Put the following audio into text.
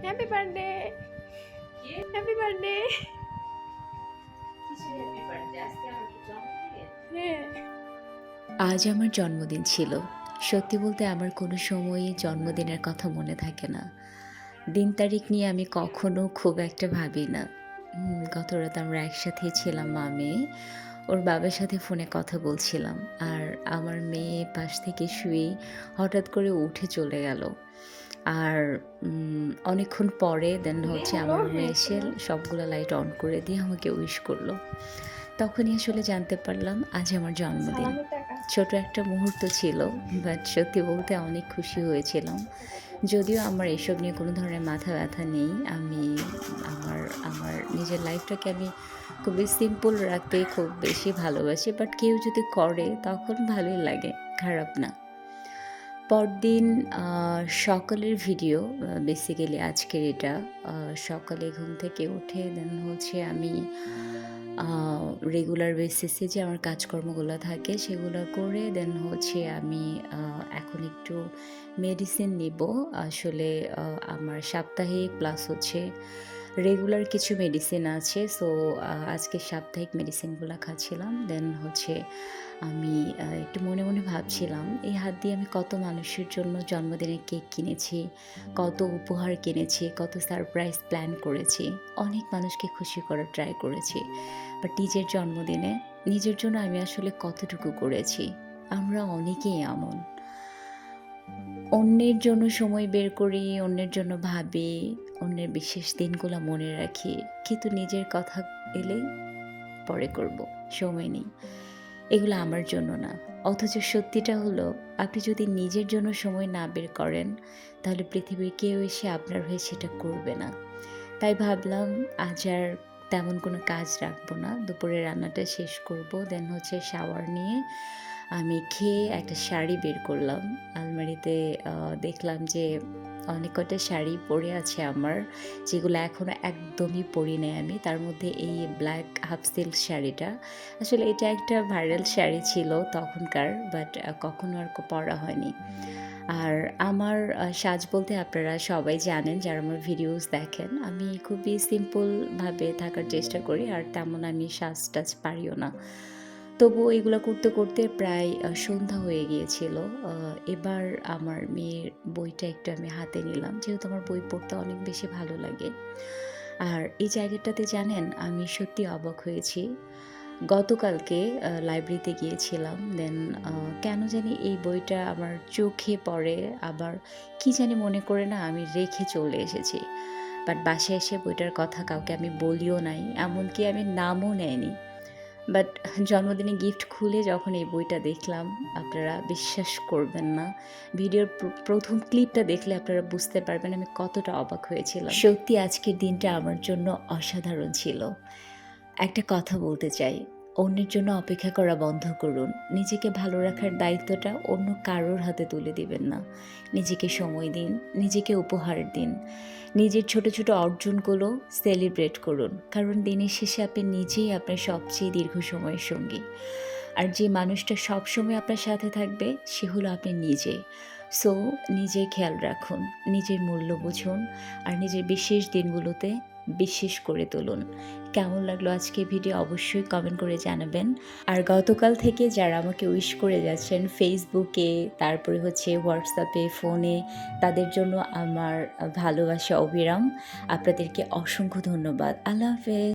Happy birthday, happy birthday. হ্যাঁ, আজ আমার জন্মদিন ছিল। সত্যি বলতে আমার কোনো সময়ই জন্মদিনের কথা মনে থাকে না। দিন তারিখ নিয়ে আমি কখনো খুব একটা ভাবি না। গত রাত আমরা একসাথেই ছিলাম মা-মেয়ে। ওর বাবার সাথে ফোনে কথা বলছিলাম। আর আমার মেয়ে পাশ থেকে শুয়েই হঠাৎ করে উঠে চলে গেল। আর অনেকক্ষণ পরে দেন হচ্ছে আমার রুমে এসে সবগুলো লাইট অন করে দিয়ে আমাকে উইশ করল। তখনই আসলে জানতে পারলাম আজ আমার জন্মদিন। ছোট একটা মুহূর্ত ছিল, বাট সত্যি বলতে অনেক খুশি হয়েছিলাম। যদিও আমার এসব নিয়ে কোনো ধরনের মাথা ব্যথা নেই। আমি আমার আমার নিজের লাইফটাকে আমি খুবই সিম্পল রাখতে খুব বেশি ভালোবাসি। বাট কেউ যদি করে তখন ভালোই লাগে, খারাপ না। পরদিন সকালের ভিডিও বেসিক্যালি আজকের এটা। সকালে ঘুম থেকে উঠে দেন হচ্ছে আমি রেগুলার বেসিসে যে আমার কাজকর্মগুলো থাকে সেগুলো করে দেন হচ্ছে আমি এখন একটু মেডিসিন নিব। আসলে আমার সাপ্তাহিক প্লাস হচ্ছে রেগুলার কিছু মেডিসিন আছে। সো আজকে সাপ্তাহিক মেডিসিনগুলো খাচ্ছিলাম। দেন হচ্ছে আমি একটু মনে, মনে ভাবছিলাম এই হাত দিয়ে আমি কত মানুষের জন্য জন্মদিনের কেক কিনেছি, কত উপহার কিনেছি, কত সারপ্রাইজ প্ল্যান করেছি। অনেক মানুষকে খুশি করার ট্রাই করেছি। বাট নিজের জন্মদিনে নিজের জন্য আমি আসলে কতটুকু করেছি? আমরা অনেকেই এমন। অন্যের জন্য সময় বের করি, অন্যের জন্য ভাবি, অন্যের বিশেষ দিনগুলো মনে রাখি। কিন্তু নিজের কথা এলেই পরে করব, সময় নেই। এগুলো আমার জন্য না। অথচ সত্যিটা হলো আপনি যদি নিজের জন্য সময় না বের করেন, তাহলে পৃথিবীর কেউ এসে আপনার হয়ে সেটা করবে না। তাই ভাবলাম আজ আর তেমন কোনো কাজ রাখবো না। দুপুরের রান্নাটা শেষ করব। দেন হচ্ছে শাওয়ার নিয়ে আমি খেয়ে একটা শাড়ি বের করলাম। আলমারিতে দেখলাম যে অনেক কটা শাড়ি পরে আছে আমার, যেগুলো এখনও একদমই পরি নাই আমি। তার মধ্যে এই ব্ল্যাক হাফ সিল্ক শাড়িটা। আসলে এটা একটা ভাইরাল শাড়ি ছিল তখনকার, বাট কখনো আর পরা হয়নি। আর আমার সাজ বলতে আপনারা সবাই জানেন যারা আমার ভিডিওস দেখেন, আমি খুবই সিম্পলভাবে থাকার চেষ্টা করি। আর তেমন আমি সাজ-টাজ পারিও না। তবুও এগুলো করতে, করতে প্রায় সন্ধ্যা হয়ে গিয়েছিল। এবার আমার মেয়ের বইটা একটু আমি হাতে নিলাম। যেহেতু আমার বই পড়তে অনেক বেশি ভালো লাগে। আর এই জায়গাটাতে জানেন আমি সত্যি অবাক হয়েছি। গতকালকে লাইব্রেরিতে গিয়েছিলাম। দেন কেন জানি এই বইটা আমার চোখে পড়ে, আবার কি জানি মনে করে না আমি রেখে চলে এসেছি। বাট বাসায় এসে বইটার কথা কাউকে আমি বলিও নাই। এমনকি আমি নামও নেইনি। বাট জন্মদিনে গিফট খুলে যখন এই বইটা দেখলাম, আপনারা বিশ্বাস করবেন না। ভিডিওর প্রথম ক্লিপটা দেখলে আপনারা বুঝতে পারবেন আমি কতটা অবাক হয়েছিলাম। সত্যি আজকের দিনটা আমার জন্য অসাধারণ ছিল। একটা কথা বলতে চাই, অন্যের জন্য অপেক্ষা করা বন্ধ করুন। নিজেকে ভালো রাখার দায়িত্বটা অন্য কারোর হাতে তুলে দিবেন না। নিজেকে সময় দিন, নিজেকে উপহার দিন। নিজের ছোট, ছোট অর্জনগুলো সেলিব্রেট করুন। কারণ দিনের শেষে আপনি নিজেই আপনার সবচেয়ে দীর্ঘ সময়ের সঙ্গী। আর যে মানুষটা সবসময় আপনার সাথে থাকবে সে হলো আপনি নিজে। সো নিজের খেয়াল রাখুন, নিজের মূল্য বুঝুন আর নিজের বিশেষ দিনগুলোতে বিশেষ করে তুলুন। কেমন লাগলো আজকে ভিডিও অবশ্যই কমেন্ট করে জানাবেন। আর গতকাল থেকে যারা আমাকে উইশ করে যাচ্ছেন ফেসবুকে, তারপরে হচ্ছে হোয়াটসঅ্যাপে, ফোনে, তাদের জন্য আমার ভালোবাসা অবিরাম। আপনাদেরকে অসংখ্য ধন্যবাদ। আল্লাহ হাফেজ।